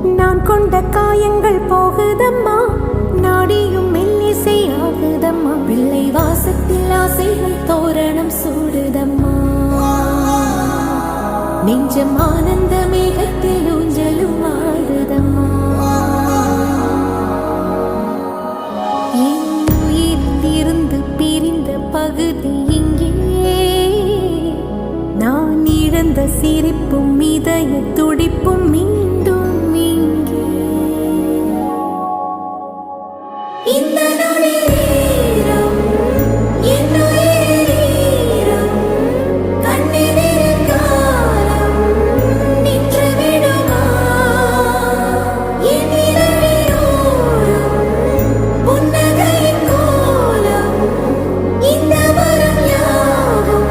நான் கொண்ட காயங்கள் போகுதம்மா, நாடியும் மெல்லிசை ஆகுதம்மா. பிள்ளை வாசத்தில் ஆசைகள் தோரணம் சூடுதம்மா. நெஞ்சம் ஆனந்த மேகத்தில் ஊஞ்சலும் ஆடுதம்மா. என் உயிரிலிருந்து பிரிந்த பகுதி இங்கே, நான் இழந்த சிரிப்பும் இதய துடிப்பும்